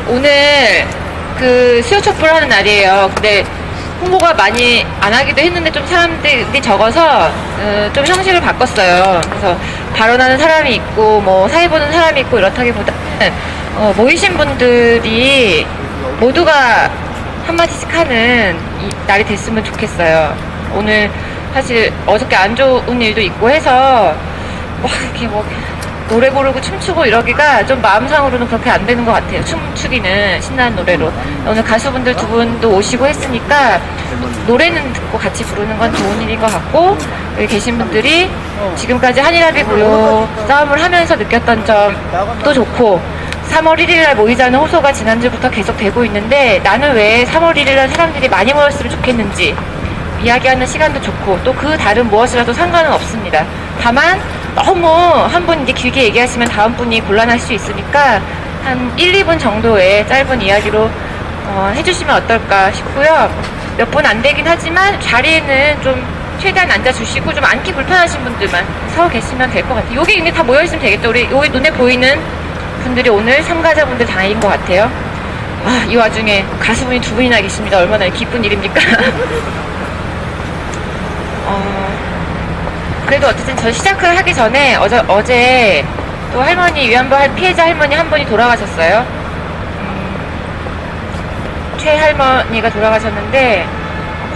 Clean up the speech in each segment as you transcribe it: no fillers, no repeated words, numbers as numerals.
오늘 그 수요 촛불 하는 날이에요. 근데 홍보가 많이 안 하기도 했는데 좀 사람들이 적어서 좀 형식을 바꿨어요. 그래서 발언하는 사람이 있고 뭐 사회 보는 사람이 있고 이렇다기보다는 모이신 분들이 모두가 한마디씩 하는 이 날이 됐으면 좋겠어요. 오늘 사실 어저께 안 좋은 일도 있고 해서 막 이렇게 뭐 노래 부르고 춤추고 이러기가 좀 마음상으로는 그렇게 안 되는 것 같아요. 춤추기는 신나는 노래로. 오늘 가수분들 두 분도 오시고 했으니까 노래는 듣고 같이 부르는 건 좋은 일인 것 같고, 여기 계신 분들이 지금까지 한일합의 무료 싸움을 하면서 느꼈던 점도 좋고, 3월 1일날 모이자는 호소가 지난주부터 계속 되고 있는데 나는 왜 3월 1일날 사람들이 많이 모였으면 좋겠는지 이야기하는 시간도 좋고, 또 그 다른 무엇이라도 상관은 없습니다. 다만 너무 한 분 이제 길게 얘기하시면 다음 분이 곤란할 수 있으니까 한 1, 2분 정도의 짧은 이야기로 해주시면 어떨까 싶고요. 몇 분 안 되긴 하지만 자리에는 좀 최대한 앉아주시고, 좀 앉기 불편하신 분들만 서 계시면 될 것 같아요. 여기 이미 다 모여있으면 되겠죠. 우리 여기 눈에 보이는 분들이 오늘 참가자분들 다인 것 같아요. 아, 이 와중에 가수분이 두 분이나 계십니다. 얼마나 기쁜 일입니까? 그래도 어쨌든 저 시작을 하기 전에 어제 또 할머니, 위안부 피해자 할머니 한 분이 돌아가셨어요. 최 할머니가 돌아가셨는데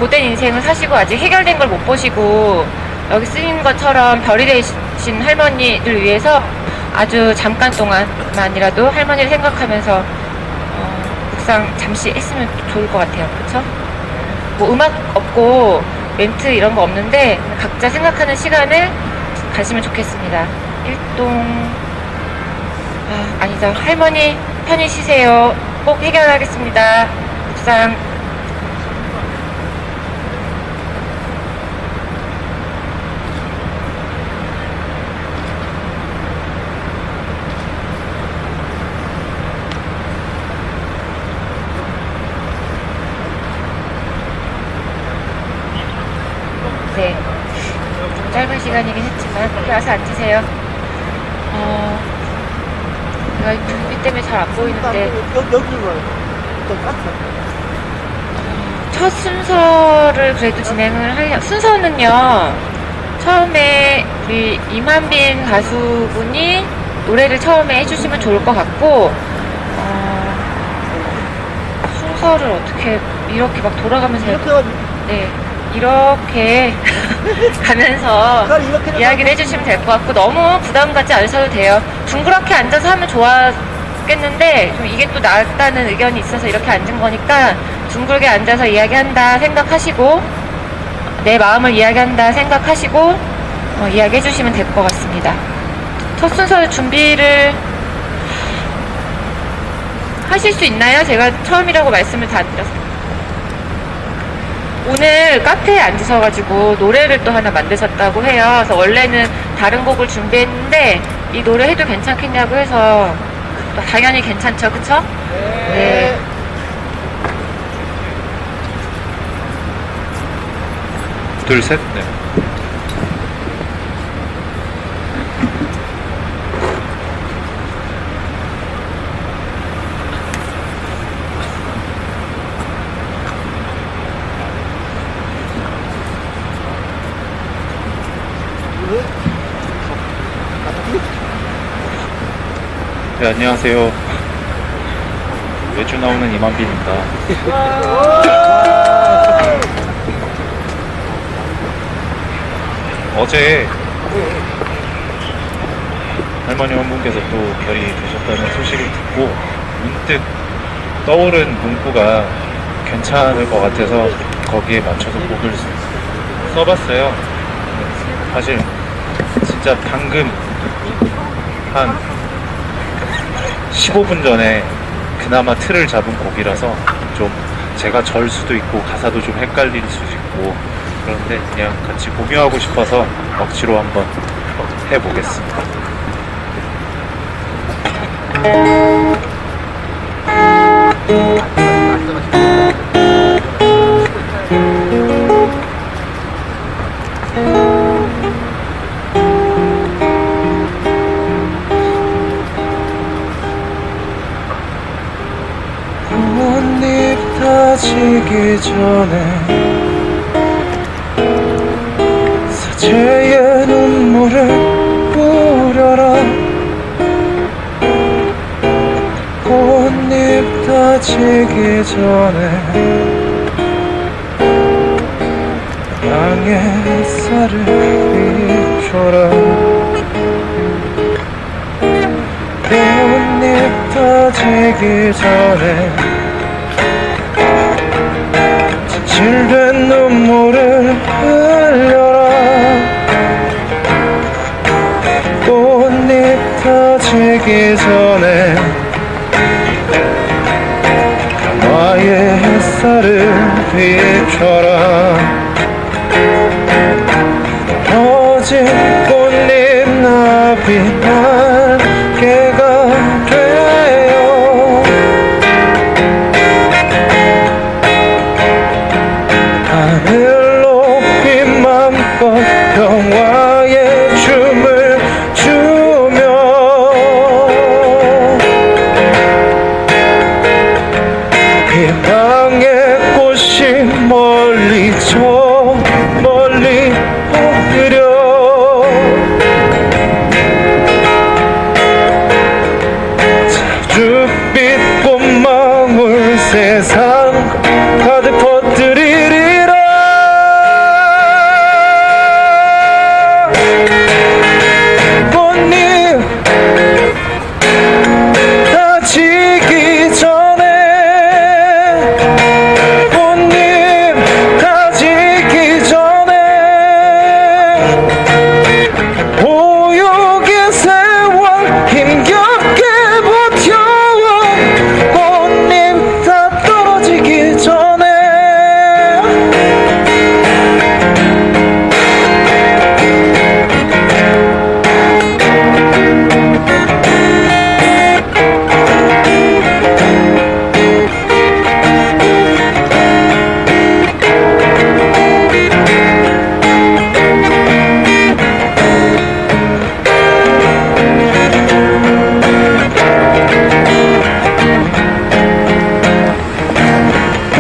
고된 인생을 사시고 아직 해결된 걸 못 보시고 여기 쓰인 것처럼 별이 되신 할머니를 위해서 아주 잠깐 동안만이라도 할머니를 생각하면서 묵상 잠시 했으면 좋을 것 같아요. 그쵸? 뭐 음악 없고 멘트 이런 거 없는데 각자 생각하는 시간을 가지면 좋겠습니다. 일동 아니죠. 할머니 편히 쉬세요. 꼭 해결하겠습니다. 묵상. 네, 좀 짧은 시간이긴 했지만 여기 와서 앉으세요. 제가 불빛 때문에 잘 안 보이는데 첫 순서를 그래도 진행을 하려. 순서는요, 처음에 우리 임한빈 가수분이 노래를 처음에 해주시면 좋을 것 같고, 순서를 어떻게 이렇게 막 돌아가면서 네, 이렇게 가면서 이야기를 해주시면 될 것 같고, 너무 부담 갖지 않으셔도 돼요. 둥그렇게 앉아서 하면 좋았겠는데 좀 이게 또 낫다는 의견이 있어서 이렇게 앉은 거니까 둥글게 앉아서 이야기한다 생각하시고, 내 마음을 이야기한다 생각하시고 이야기해 주시면 될 것 같습니다. 첫 순서 준비를 하실 수 있나요? 제가 처음이라고 말씀을 다 드렸어요. 오늘 카페에 앉으셔가지고 노래를 또 하나 만드셨다고 해요. 그래서 원래는 다른 곡을 준비했는데 이 노래 해도 괜찮겠냐고 해서 당연히 괜찮죠, 그쵸? 네. 둘, 셋, 네. 네, 안녕하세요. 매주 나오는 이만빈입니다. 어제 할머니 한 분께서 또 별이 되셨다는 소식을 듣고 문득 떠오른 문구가 괜찮을 것 같아서 거기에 맞춰서 곡을 써봤어요. 사실 진짜 방금 한 15분 전에 그나마 틀을 잡은 곡이라서 좀 제가 절 수도 있고 가사도 좀 헷갈릴 수도 있고, 그런데 그냥 같이 공유하고 싶어서 억지로 한번 해보겠습니다. 꽃잎 다지기 전에 사제의 눈물을 뿌려라. 꽃잎 다지기 전에 양의 햇살을 비춰라. 꽃잎 다지기 전에 진실된 눈물을 흘려라. 꽃잎 다지기 전에 강화의 햇살을 비춰라. 떨어진 꽃잎 나비 날개가 되어 하늘 높이 맘껏 평화의 춤을 추며 희망의 꽃이 멀리 저 멀리 뻗으려. 자줏빛 꽃망울 세상 가득 퍼뜨리리라. 꽃잎 다지기 전에 꽃잎 다지기 전에 보육의 세월 힘겹게 버텨와 꽃잎 다 떨어지기 전에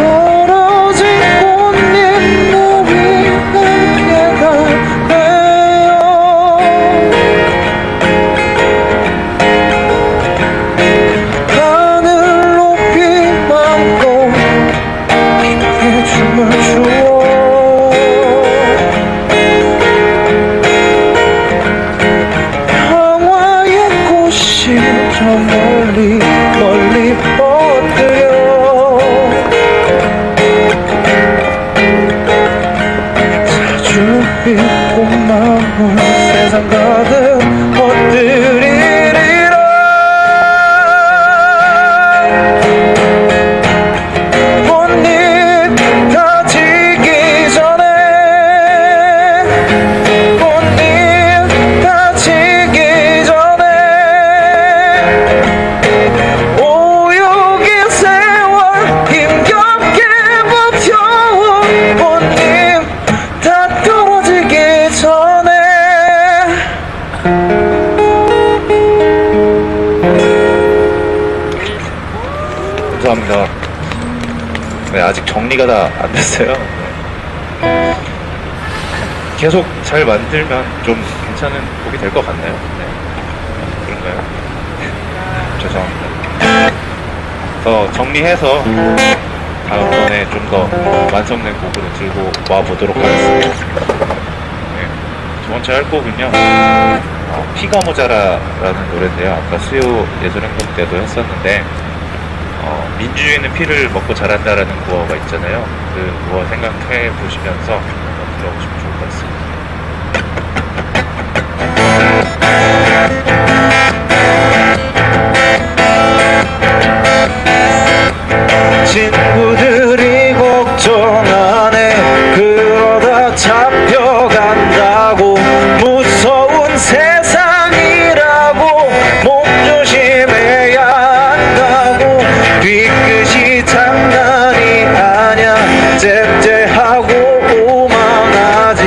떨어진 꽃잎 나비 날개가 되어 하늘 높이 맘껏 힘의 춤을 추어 평화의 꽃이 저 멀리 멀리 뻗으려. 자줏빛 꽃망울 세상 가득 퍼뜨리리라. 꽃잎 다지기 전에 꽃잎 다지기 전에 오육의 세월 힘겹게 버텨 꽃잎 다 떨어지기 전에. 감사합니다. 네, 아직 정리가 다 안 됐어요. 네. 계속 잘 만들면 좀 괜찮은 곡이 될 것 같나요? 네. 그런가요? 죄송합니다. 더 정리해서 다음번에 좀 더 완성된 곡으로 들고 와 보도록 하겠습니다. 네. 두 번째 할 곡은요, 피가 모자라라는 노래인데요. 아까 수요 예술행동 때도 했었는데, 민주주의는 피를 먹고 자란다라는 구어가 있잖아요. 그 구어 생각해 보시면서 한번 들어보시면 좋을 것 같습니다. 친구들이 걱정하네. 그러다 잡혀간다고. 무서운 세상이라고 몸 조심해야 한다고. 뒤끝이 장난이 아냐. 째째하고 오만하지.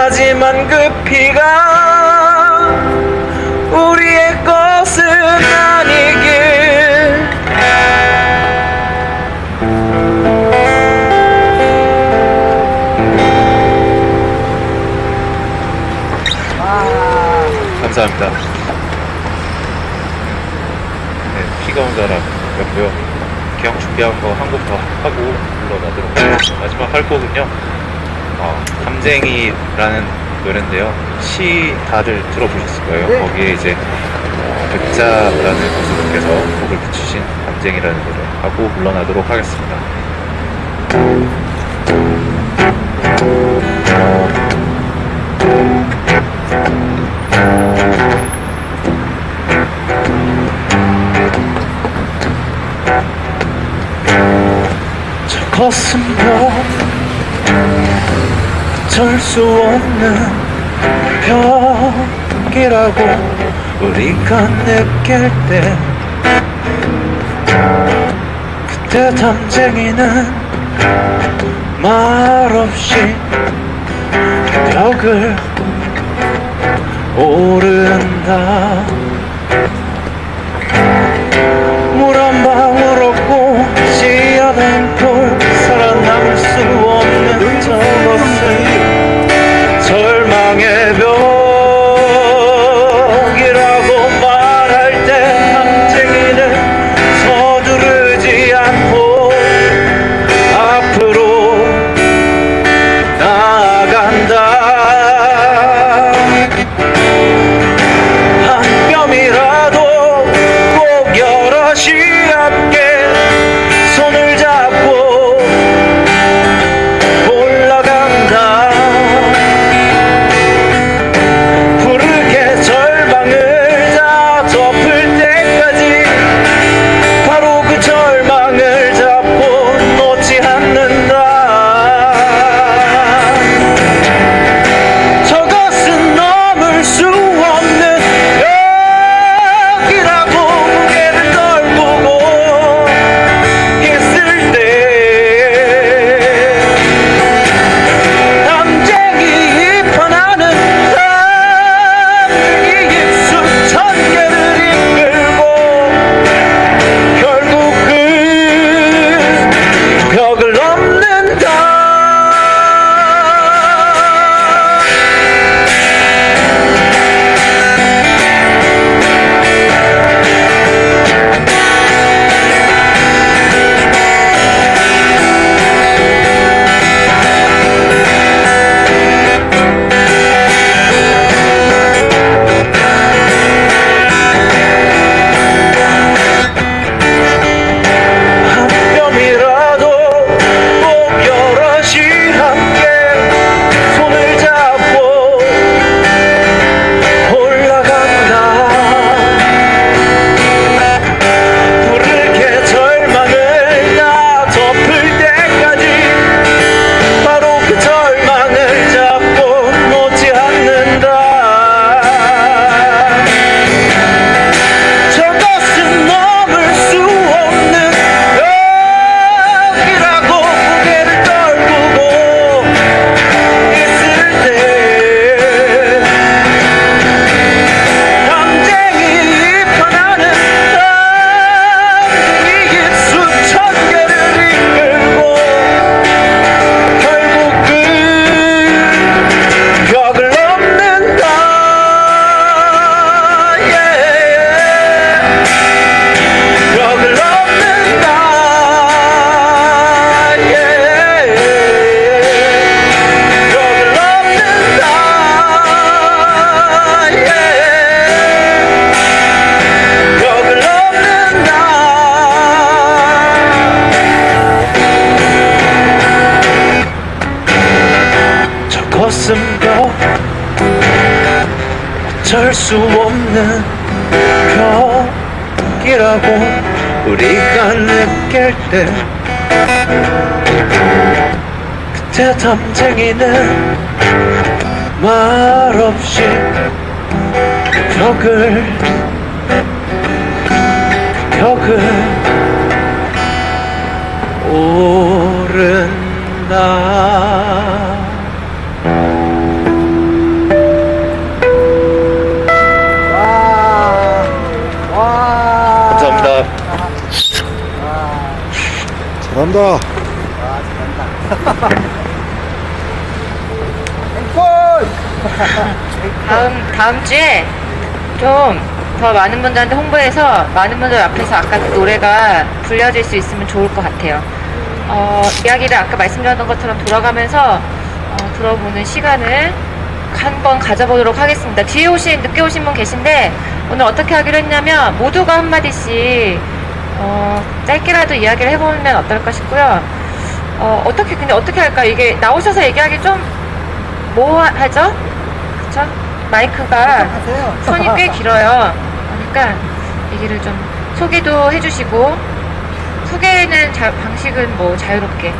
하지만 그 피가 우리의 것은 아니길. 감사합니다. 네, 피가 온 사람이었고요. 기왕 준비한 거 한 곡 더 하고 불러가도록 하겠습니다. 마지막 할 곡은요, 담쟁이라는 노래인데요. 시 다들 들어보셨을 거예요. 거기에 이제 백자라는 가수분께서 곡을 붙이신 담쟁이라는 노래 하고 물러나도록 하겠습니다. 저것은 어쩔 수 없는 벽이라고 우리가 느낄 때, 그때 담쟁이는 말없이 벽을 오른다. 물 한 방울 없고 씨앗 한 톨 살아남을 수 없는 저것은 절망의 벽이라고 말할 때 담쟁이는 서두르지 않고 앞으로 나아간다. 한 뼘이라도 꼭 여럿이 함께 손을 잡고 올라간다. 부르게 절망을 다 덮을 때까지 바로 그 절망을 잡고 놓지 않는다. 저것은 넘을 수 없는 벽이라고 고개를 떨구고 있을 때, 담쟁이 편하는 담쟁이 수천 개를 이끌고 결국 그 벽을 넘는다. 한 뼘이라도 꼭 여럿이 함께 손을 잡고 올라간다. 부르게 절망을 다 덮을 때까지 바로 그 절망을 잡고 놓지 않는다. 저것은 넘을 수 없는 벽이라고 고개를 떨구고 있을 때, 담쟁이 편하는 담쟁이 수천 개를 이끌고 결국 그 벽을 넘는다. 벽을 넘는다. 벽을 넘는다. 벽을 넘는다. 저것은 벽, 어쩔 수 없는 벽이라고 우리가 느낄 때, 그때 담쟁이는 말없이 벽을 오른다. 잘한다. 다음 주에 좀 더 많은 분들한테 홍보해서 많은 분들 앞에서 아까 그 노래가 불려질 수 있으면 좋을 것 같아요. 이야기를 아까 말씀드렸던 것처럼 돌아가면서 들어보는 시간을 한번 가져보도록 하겠습니다. 뒤에 늦게 오신 분 계신데 오늘 어떻게 하기로 했냐면 모두가 한마디씩 짧게라도 이야기를 해보면 어떨까 싶고요. 근데 어떻게 할까? 이게 나오셔서 얘기하기 좀 하죠? 그쵸? 마이크가 선이 꽤 길어요. 그러니까 얘기를 좀 소개도 해주시고 소개는 방식은 뭐 자유롭게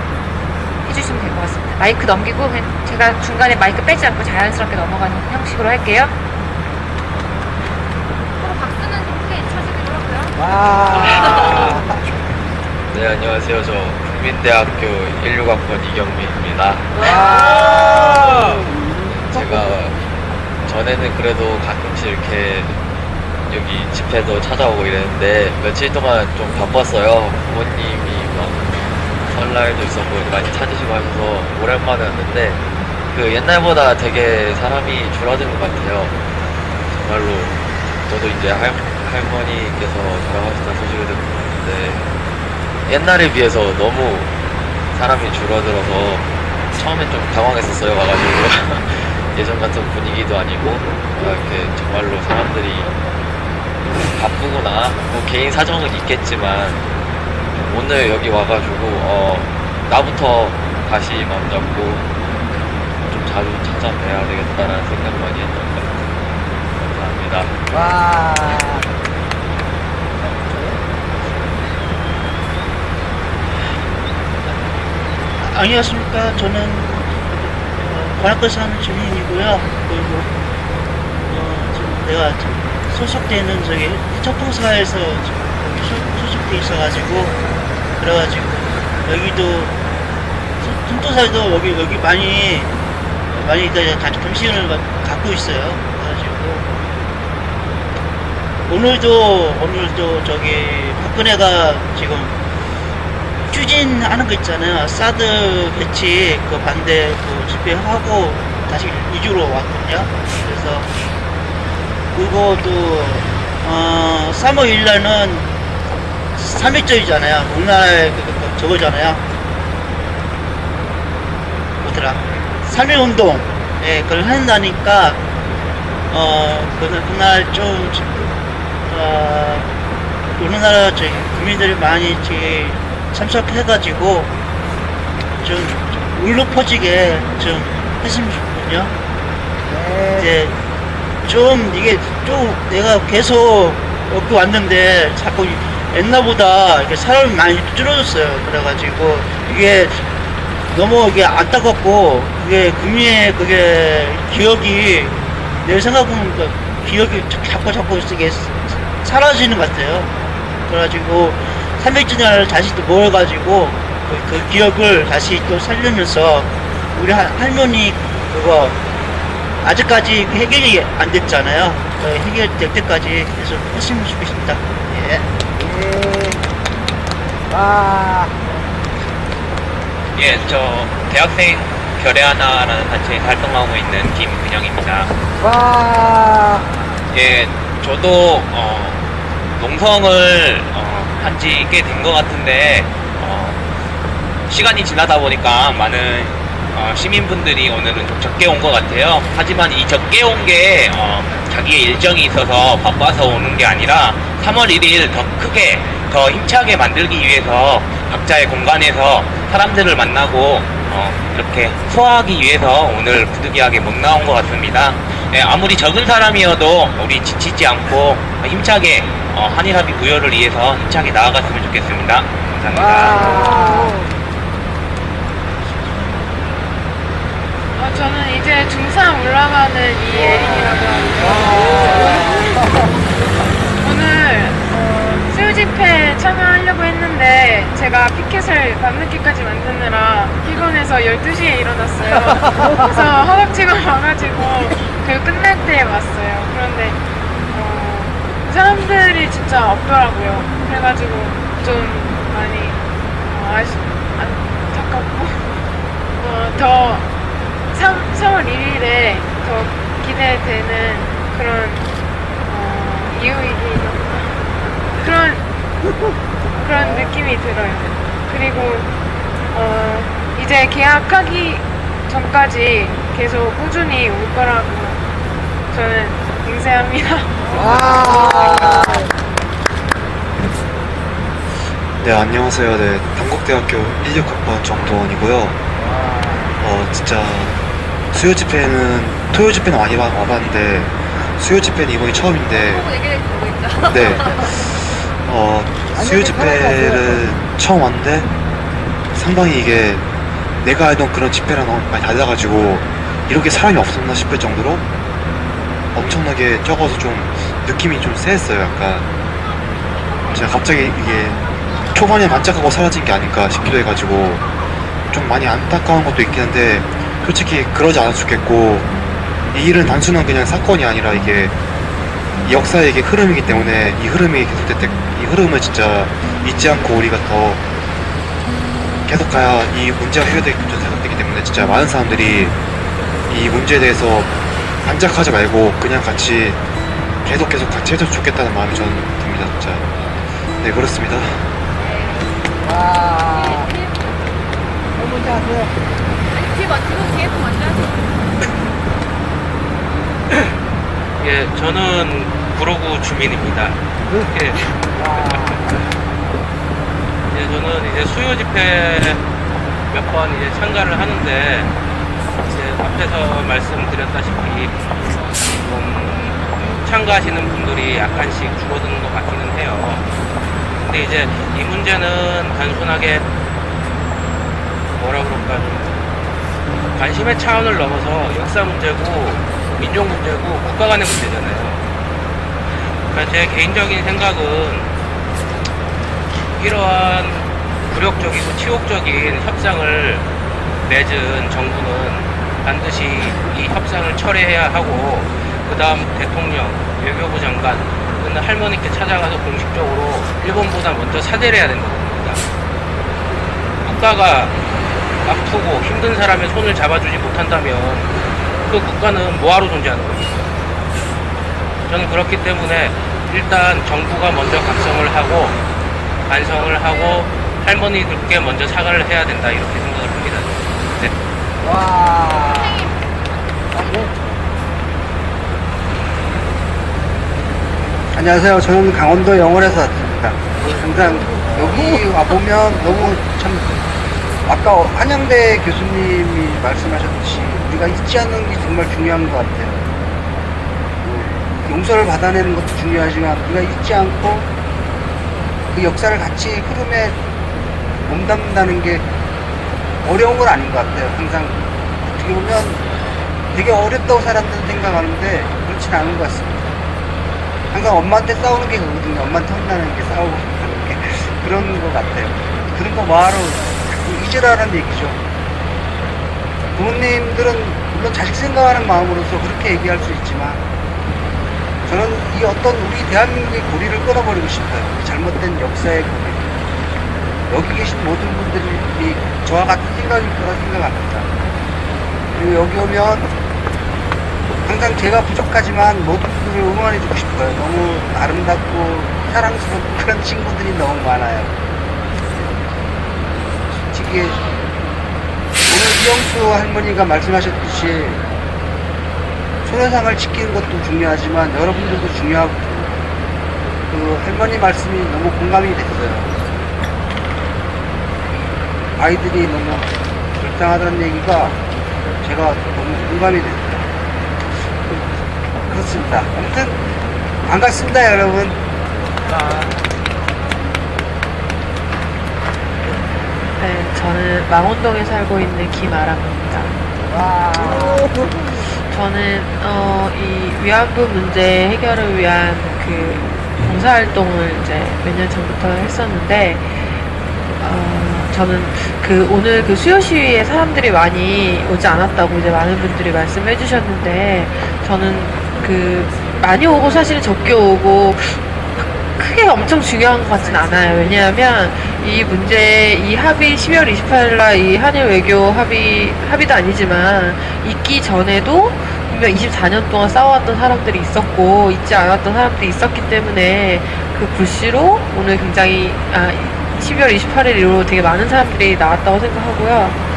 해주시면 될 것 같습니다. 마이크 넘기고 그냥 제가 중간에 마이크 빼지 않고 자연스럽게 넘어가는 형식으로 할게요. 박수는 이렇게 쳐주기로 하고요. 네, 안녕하세요. 저 국민대학교 16학번 이경민입니다. 제가 전에는 그래도 가끔씩 이렇게 여기 집회도 찾아오고 이랬는데 며칠 동안 좀 바빴어요. 부모님이 막 설날도 있었고 많이 찾으시고 하셔서 오랜만에 왔는데 그 옛날보다 되게 사람이 줄어든 것 같아요. 정말로 저도 이제 할머니께서 돌아가셨다는 소식을 듣는데 옛날에 비해서 너무 사람이 줄어들어서 처음엔 좀 당황했었어요. 와가지고 예전 같은 분위기도 아니고 이렇게 정말로 사람들이 바쁘구나. 뭐 개인 사정은 있겠지만 오늘 여기 와가지고 나부터 다시 마음 잡고 좀 자주 찾아뵈야 되겠다라는 생각 많이 했던 것 같아요. 감사합니다. 안녕하십니까. 저는 관악구에 사는 주민이고요. 그리고 지금 내가 소속되는 저기 첩봉사에서 소속돼 있어가지고 그래가지고 여기도 통도사도 여기 많이 같이 동시를 갖고 있어요. 그래가지고 오늘도 저기 박근혜가 지금 추진하는 거 있잖아요. 사드 배치 그 반대 그 집회하고 다시 이주로 왔거든요. 그래서 그것도 3월 1일날은 3일절이잖아요. 우리나라에 저거잖아요. 뭐더라? 3.1운동 그걸 한다니까 그날 좀 우리나라 국민들이 많이 참석해가지고 좀 울려 퍼지게 좀 했으면 좋거든요. 이제 좀 이게 좀 내가 계속 여기 왔는데 자꾸 옛날보다 이렇게 사람이 많이 줄어졌어요. 그래가지고 이게 너무 이게 안타깝고 그게 국민의 그게 기억이 내 생각은 그 기억이 자꾸 이게 사라지는 것 같아요. 그래가지고 300주년을 다시 또 모여가지고 그 기억을 다시 또 살리면서 우리 할머니 그거 아직까지 해결이 안 됐잖아요. 해결될 때까지 계속 했으면 좋겠습니다. 예. 예, 저 대학생 별의 하나라는 단체에서 활동하고 있는 김근영입니다. 예, 저도 농성을 한지 꽤 된 것 같은데 시간이 지나다 보니까 많은 시민분들이 오늘은 좀 적게 온 것 같아요. 하지만 이 적게 온 게 자기의 일정이 있어서 바빠서 오는 게 아니라 3월 1일 더 크게 더 힘차게 만들기 위해서 각자의 공간에서 사람들을 만나고 이렇게 소화하기 위해서 오늘 부득이하게 못 나온 것 같습니다. 예, 아무리 적은 사람이어도 우리 지치지 않고 힘차게 한일합의 무효를 위해서 힘차게 나아갔으면 좋겠습니다. 감사합니다. 저는 이제 중3 올라가는 이예린이라고 하고요. 오늘 수요 집회 참여하려고 했는데 제가 피켓을 밤늦게까지 만드느라 피곤해서 12시에 일어났어요. 그래서 허겁지겁 와가지고 그 끝날 때 왔어요. 그런데 사람들이 진짜 없더라고요. 그래가지고 좀 많이 안타깝고 더 3월 1일에 더 기대되는 그런 이유이긴 그런 느낌이 들어요. 그리고 이제 계약하기 전까지 계속 꾸준히 올 거라고 저는 맹세합니다. 네, 안녕하세요. 네, 단국대학교 16학번 정도원이고요. 진짜 수요 집회는, 토요 집회는 많이 와봤는데, 수요 집회는 이번이 처음인데, 네, 수요 집회를 처음 왔는데, 상당히 이게 내가 알던 그런 집회랑 너무 많이 달라가지고, 이렇게 사람이 없었나 싶을 정도로 엄청나게 적어서 좀 느낌이 좀 쎄했어요. 약간 제가 갑자기 이게 초반에 반짝하고 사라진 게 아닐까 싶기도 해가지고 좀 많이 안타까운 것도 있긴 한데, 솔직히 그러지 않았으면 좋겠고, 이 일은 단순한 그냥 사건이 아니라 이게 이 역사의 이게 흐름이기 때문에 이 흐름이 계속될 때 이 흐름을 진짜 잊지 않고 우리가 더 계속 가야 이 문제가 해결되기 때문에 진짜 많은 사람들이 이 문제에 대해서 반짝하지 말고 그냥 같이 계속 같이 해줬으면 좋겠다는 마음이 저는 듭니다. 진짜. 네, 그렇습니다. 예, 저는 구로구 주민입니다. 예. 예, 저는 이제 수요 집회 몇 번 이제 참가를 하는데, 이제 앞에서 말씀드렸다시피 좀 참가하시는 분들이 약간씩 줄어드는 것 같기는 해요. 근데 이제 이 문제는 단순하게 뭐라 그럴까, 좀 관심의 차원을 넘어서 역사 문제고 민족 문제고 국가 간의 문제잖아요. 그러니까 제 개인적인 생각은 이러한 굴욕적이고 치욕적인 협상을 맺은 정부는 반드시 이 협상을 철회해야 하고, 그 다음 대통령, 외교부 장관, 또는 할머니께 찾아가서 공식적으로 일본보다 먼저 사죄를 해야 된다고 봅니다. 국가가 아프고 힘든 사람의 손을 잡아주지 못한다면 그 국가는 뭐하러 존재하는 겁니까? 저는 그렇기 때문에 일단 정부가 먼저 각성을 하고 반성을 하고 할머니들께 먼저 사과를 해야 된다, 이렇게 생각을 합니다. 네. 안녕하세요. 저는 강원도 영월에서 왔습니다. 항상 여기 와보면 너무 참, 아까 한양대 교수님이 말씀하셨듯이 우리가 잊지 않는 게 정말 중요한 것 같아요. 용서를 받아내는 것도 중요하지만 우리가 잊지 않고 그 역사를 같이 흐름에 몸담는다는 게 어려운 건 아닌 것 같아요. 항상 어떻게 보면 되게 어렵다고 사람들은 생각하는데 그렇진 않은 것 같습니다. 항상 엄마한테 싸우는 게 그거거든요. 엄마한테 혼나는 게 싸우고 하는 게 그런 것 같아요. 그런 거 뭐하러 자꾸 잊으라는 얘기죠. 부모님들은 물론 자식 생각하는 마음으로서 그렇게 얘기할 수 있지만, 저는 이 어떤 우리 대한민국의 고리를 끊어버리고 싶어요. 이 잘못된 역사의 고리. 여기 계신 모든 분들이 저와 같은 생각일 거라 생각합니다. 그리고 여기 오면 항상 제가 부족하지만 모든 분들을 응원해주고 싶어요. 너무 아름답고 사랑스럽고 그런 친구들이 너무 많아요. 솔직히 오늘 이영수 할머니가 말씀하셨듯이 소녀상을 지키는 것도 중요하지만 여러분들도 중요하고, 그 할머니 말씀이 너무 공감이 됐어요. 아이들이 너무 불쌍하다는 얘기가 제가 너무 공감이 됐어요. 그렇습니다. 아무튼 반갑습니다, 여러분. 네, 저는 망원동에 살고 있는 김아람입니다. 저는 이 위안부 문제 해결을 위한 그 봉사활동을 이제 몇 년 전부터 했었는데, 저는 오늘 그 수요 시위에 사람들이 많이 오지 않았다고 이제 많은 분들이 말씀해 주셨는데, 저는 많이 오고 사실 적게 오고 크게 엄청 중요한 것 같진 않아요. 왜냐하면 이 문제, 이 합의 12월 28일날 이 한일 외교 합의도 아니지만 있기 전에도 분명 24년 동안 싸워왔던 사람들이 있었고 있지 않았던 사람들이 있었기 때문에 그 불씨로 오늘 굉장히 12월 28일 이후로 되게 많은 사람들이 나왔다고 생각하고요.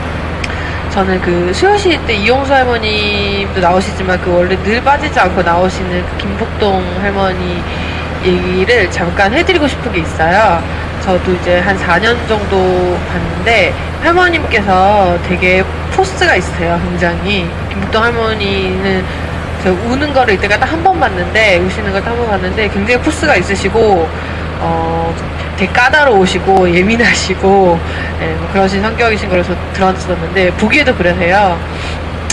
저는 그 수요시 때 이용수 할머님도 나오시지만 그 원래 늘 빠지지 않고 나오시는 그 김복동 할머니 얘기를 잠깐 해드리고 싶은 게 있어요. 저도 이제 한 4년 정도 봤는데 할머님께서 되게 포스가 있으세요. 굉장히. 김복동 할머니는 제가 우는 거를 이때가 딱 한 번 봤는데, 우시는 걸 딱 한 번 봤는데 굉장히 포스가 있으시고 되게 까다로우시고 예민하시고 뭐 그러신 성격이신 걸로 들었었는데 보기에도 그러세요.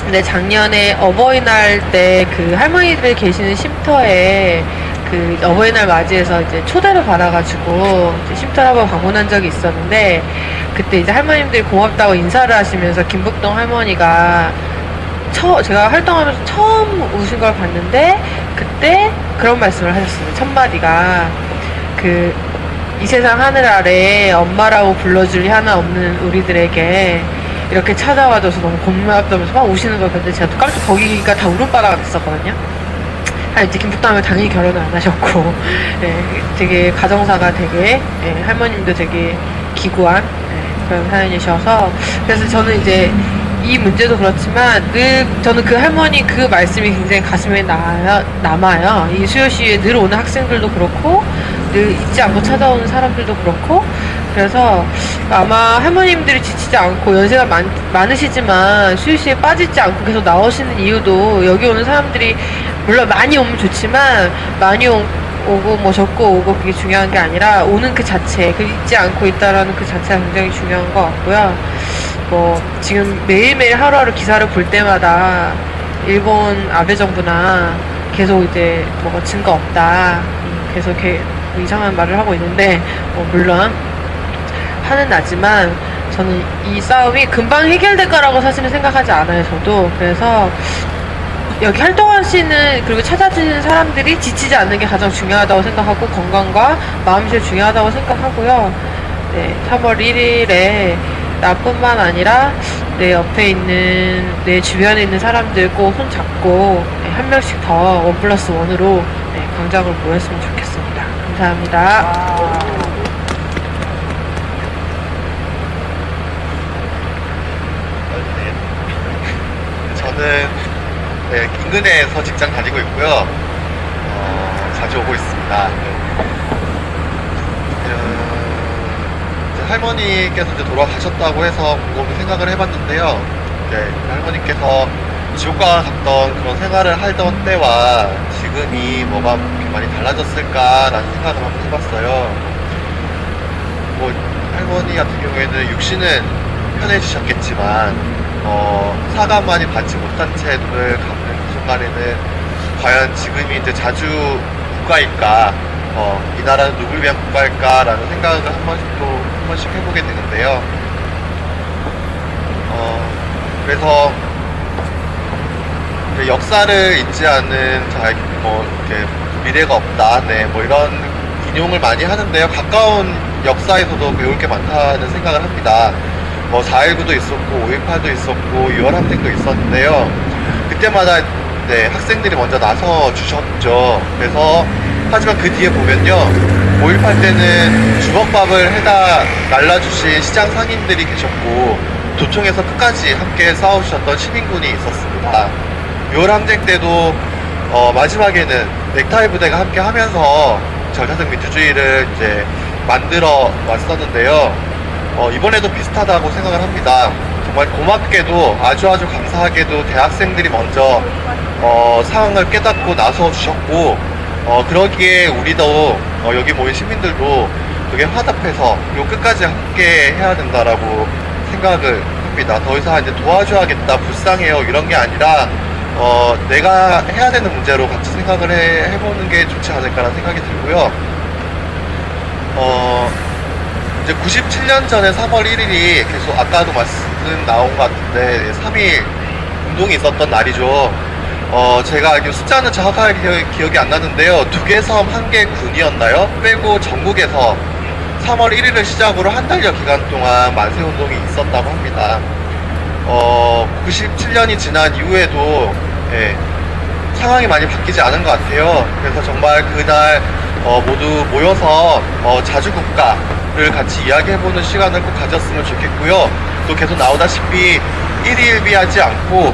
근데 작년에 어버이날 때 그 할머니들 계시는 쉼터에 그 어버이날 맞이해서 이제 초대를 받아가지고 이제 쉼터를 한번 방문한 적이 있었는데 그때 이제 할머님들이 고맙다고 인사를 하시면서 김북동 할머니가 제가 활동하면서 처음 우신 걸 봤는데 그때 그런 말씀을 하셨어요. 첫 마디가 이 세상 하늘 아래 엄마라고 불러줄 리 하나 없는 우리들에게 이렇게 찾아와줘서 너무 고맙다면서 막 우시는 걸 봤는데 제가 깜짝 거기가 다 울음바다가 됐었거든요. 이제 김북담은 당연히 결혼을 안 하셨고 되게 가정사가 되게 할머님도 되게 기구한 그런 사연이셔서 그래서 저는 이제 이 문제도 그렇지만 늘 저는 그 할머니 그 말씀이 굉장히 가슴에 남아요. 이 수요시에 늘 오는 학생들도 그렇고 늘 잊지 않고 찾아오는 사람들도 그렇고 그래서 아마 할머님들이 지치지 않고 연세가 많으시지만 수요시에 빠지지 않고 계속 나오시는 이유도 여기 오는 사람들이 물론 많이 오면 좋지만 많이 오고 뭐 적고 오고 그게 중요한 게 아니라 오는 그 자체 그 잊지 않고 있다라는 그 자체가 굉장히 중요한 것 같고요. 뭐 지금 매일매일 하루하루 기사를 볼 때마다 일본 아베 정부나 계속 이제 뭐 증거 없다 계속 이렇게 이상한 말을 하고 있는데 물론 화는 나지만 저는 이 싸움이 금방 해결될 거라고 사실은 생각하지 않아요. 저도 그래서 여기 활동하시는 그리고 찾아주시는 사람들이 지치지 않는 게 가장 중요하다고 생각하고 건강과 마음이 제일 중요하다고 생각하고요. 3월 1일에 나뿐만 아니라 내 옆에 있는 내 주변에 있는 사람들 꼭 손잡고 한 명씩 더 1+1으로 광장을 모였으면 좋겠습니다. 감사합니다. 저는 인근에서 직장 다니고 있고요. 자주 오고 있습니다. 할머니께서 이제 돌아가셨다고 해서 곰곰이 생각을 해봤는데요. 할머니께서 지옥과 갔던 그런 생활을 하던 때와 지금이 뭐가 그렇게 많이 달라졌을까라는 생각을 한번 해봤어요. 뭐 할머니 같은 경우에는 육신은 편해지셨겠지만 사과 많이 받지 못한 채 눈을 감는 순간에는 과연 지금이 이제 자주 국가일까, 이 나라는 누굴 위한 국가일까라는 생각을 한 번씩 해보게 되는데요. 그래서 역사를 잊지 않는 이렇게 미래가 없다, 뭐 이런 인용을 많이 하는데요. 가까운 역사에서도 배울 게 많다는 생각을 합니다. 4.19도 있었고 5.18도 있었고 6월 항쟁도 있었는데요. 그때마다 학생들이 먼저 나서 주셨죠. 그래서 하지만 그 뒤에 보면요, 5.18 때는 주먹밥을 해다 날라주신 시장 상인들이 계셨고 도청에서 끝까지 함께 싸우셨던 시민군이 있었습니다. 6월 항쟁 때도 마지막에는 넥타이 부대가 함께 하면서 절차적 민주주의를 이제 만들어 왔었는데요. 이번에도 비슷하다고 생각을 합니다. 정말 고맙게도 아주 감사하게도 대학생들이 먼저 상황을 깨닫고 나서 주셨고 그러기에 우리도 여기 모인 시민들도 그게 화답해서 그리고 끝까지 함께 해야 된다라고 생각을 합니다. 더 이상 이제 도와줘야겠다, 불쌍해요 이런 게 아니라 내가 해야 되는 문제로 같이 생각을 해보는 게 좋지 않을까라는 생각이 들고요. 이제 97년 전에 3월 1일이 계속 아까도 말씀 나온 것 같은데 3.1 운동이 있었던 날이죠. 제가 알기로 숫자는 정확하게 기억이 안 나는데요. 2개 섬, 1개 군이었나요? 빼고 전국에서 3월 1일을 시작으로 한 달여 기간 동안 만세운동이 있었다고 합니다. 97년이 지난 이후에도 예, 상황이 많이 바뀌지 않은 것 같아요. 그래서 정말 그날 모두 모여서 자주국가를 같이 이야기해보는 시간을 꼭 가졌으면 좋겠고요. 또 계속 나오다시피 일희일비하지 않고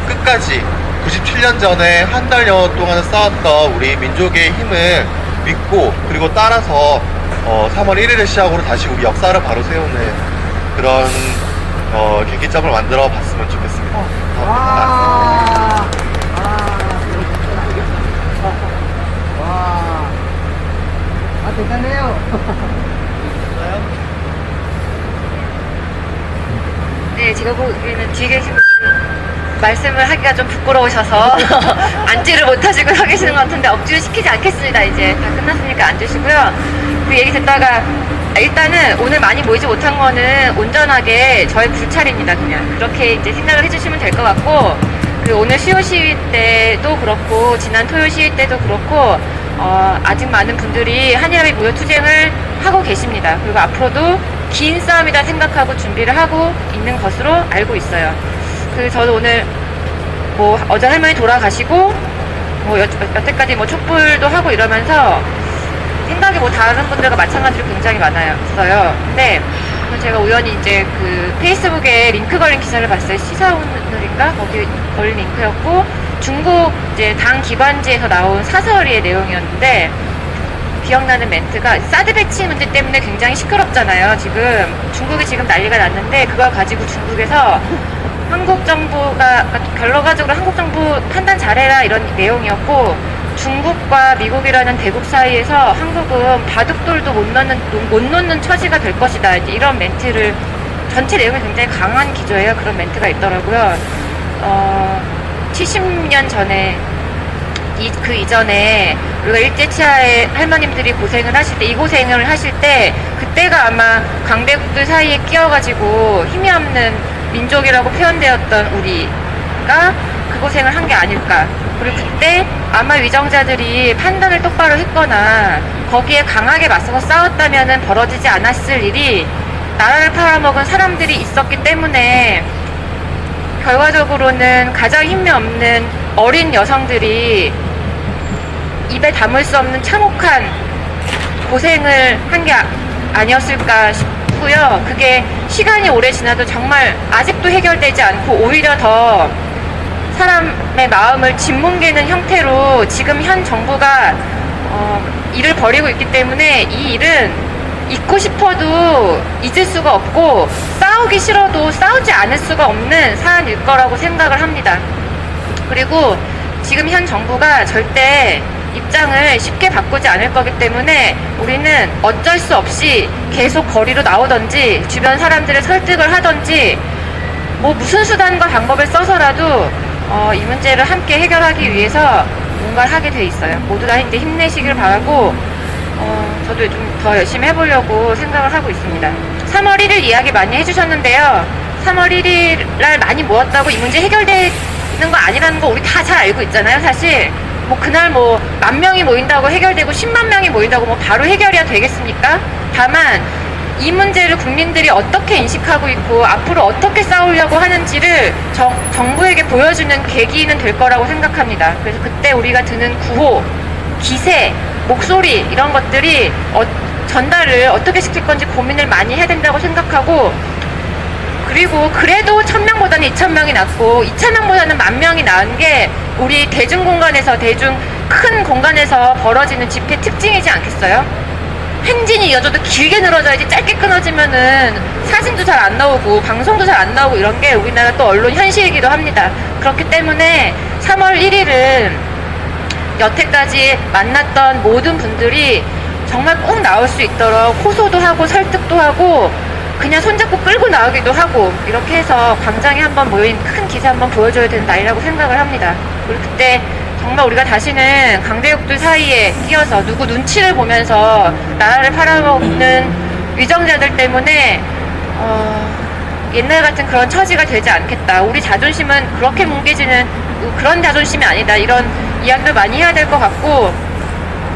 끝까지 97년 전에 한 달여 동안 쌓았던 우리 민족의 힘을 믿고 그리고 따라서 3월 1일을 시작으로 다시 우리 역사를 바로 세우는 그런 계기점을 만들어 봤으면 좋겠습니다. 감사합니다. 대단해요. 네, 제가 보기에는 뒤에 계신 분들이 말씀을 하기가 좀 부끄러우셔서 앉지를 못하시고 서 계시는 것 같은데 억지로 시키지 않겠습니다. 이제 다 끝났으니까 앉으시고요. 그 얘기 듣다가 일단은 오늘 많이 모이지 못한 거는 온전하게 저의 불찰입니다. 그냥 그렇게 이제 생각을 해주시면 될 것 같고, 그 오늘 수요 시위 때도 그렇고 지난 토요 시위 때도 그렇고 아직 많은 분들이 한일합의 무효 투쟁을 하고 계십니다. 그리고 앞으로도 긴 싸움이다 생각하고 준비를 하고 있는 것으로 알고 있어요. 그 저도 오늘 뭐 어제 할머니 돌아가시고 뭐 여태까지 뭐 촛불도 하고 이러면서 생각이 뭐 다른 분들과 마찬가지로 굉장히 많았어요. 근데 제가 우연히 이제 그 페이스북에 링크 걸린 기사를 봤어요. 시사오늘인가? 거기 걸린 링크였고, 중국 이제 당 기관지에서 나온 사설의 내용이었는데, 기억나는 멘트가 사드 배치 문제 때문에 굉장히 시끄럽잖아요. 지금 중국이 지금 난리가 났는데 그걸 가지고 중국에서 한국 정부가 결론적으로 한국 정부 판단 잘해라 이런 내용이었고, 중국과 미국이라는 대국 사이에서 한국은 바둑돌도 못 놓는 처지가 될 것이다. 이런 멘트를, 전체 내용이 굉장히 강한 기조예요. 그런 멘트가 있더라고요. 70년 전에 그 이전에 우리가 일제치하에 할머님들이 고생을 하실 때, 이 고생을 하실 때 그때가 아마 강대국들 사이에 끼어가지고 힘이 없는 민족이라고 표현되었던 우리가 그 고생을 한 게 아닐까. 그리고 그때 아마 위정자들이 판단을 똑바로 했거나 거기에 강하게 맞서서 싸웠다면 벌어지지 않았을 일이 나라를 팔아먹은 사람들이 있었기 때문에 결과적으로는 가장 힘이 없는 어린 여성들이 입에 담을 수 없는 참혹한 고생을 한 게 아니었을까 싶고요. 그게 시간이 오래 지나도 정말 아직도 해결되지 않고 오히려 더 사람의 마음을 짓뭉개는 형태로 지금 현 정부가 일을 벌이고 있기 때문에 이 일은 잊고 싶어도 잊을 수가 없고 싸우기 싫어도 싸우지 않을 수가 없는 사안일 거라고 생각을 합니다. 그리고 지금 현 정부가 절대 입장을 쉽게 바꾸지 않을 거기 때문에 우리는 어쩔 수 없이 계속 거리로 나오던지 주변 사람들을 설득을 하던지 뭐 무슨 수단과 방법을 써서라도 이 문제를 함께 해결하기 위해서 뭔가를 하게 돼 있어요. 모두 다 이제 힘내시길 바라고 저도 좀 더 열심히 해보려고 생각을 하고 있습니다. 3월 1일 이야기 많이 해주셨는데요. 3월 1일 날 많이 모았다고 이 문제 해결되는 거 아니라는 거 우리 다 잘 알고 있잖아요. 사실 뭐 그날 뭐 10,000명이 모인다고 해결되고 10만 명이 모인다고 뭐 바로 해결이야 되겠습니까? 다만 이 문제를 국민들이 어떻게 인식하고 있고 앞으로 어떻게 싸우려고 하는지를 정부에게 보여주는 계기는 될 거라고 생각합니다. 그래서 그때 우리가 드는 구호, 기세, 목소리 이런 것들이 전달을 어떻게 시킬 건지 고민을 많이 해야 된다고 생각하고, 그리고 그래도 1,000명보다는 2,000명이 낫고 2,000명보다는 10,000명이 나은 게 우리 대중공간에서 큰 공간에서 벌어지는 집회 특징이지 않겠어요? 행진이 이어져도 길게 늘어져야지 짧게 끊어지면은 사진도 잘 안 나오고 방송도 잘 안 나오고 이런 게 우리나라 또 언론 현실이기도 합니다. 그렇기 때문에 3월 1일은 여태까지 만났던 모든 분들이 정말 꼭 나올 수 있도록 호소도 하고 설득도 하고 그냥 손잡고 끌고 나오기도 하고 이렇게 해서 광장에 한번 모인 큰 기세 한번 보여줘야 되는 날이라고 생각을 합니다. 그리고 그때 정말 우리가 다시는 강대국들 사이에 끼어서 누구 눈치를 보면서 나라를 팔아먹는 위정자들 때문에 옛날 같은 그런 처지가 되지 않겠다. 우리 자존심은 그렇게 뭉개지는 그런 자존심이 아니다. 이런 이야기를 많이 해야 될 것 같고,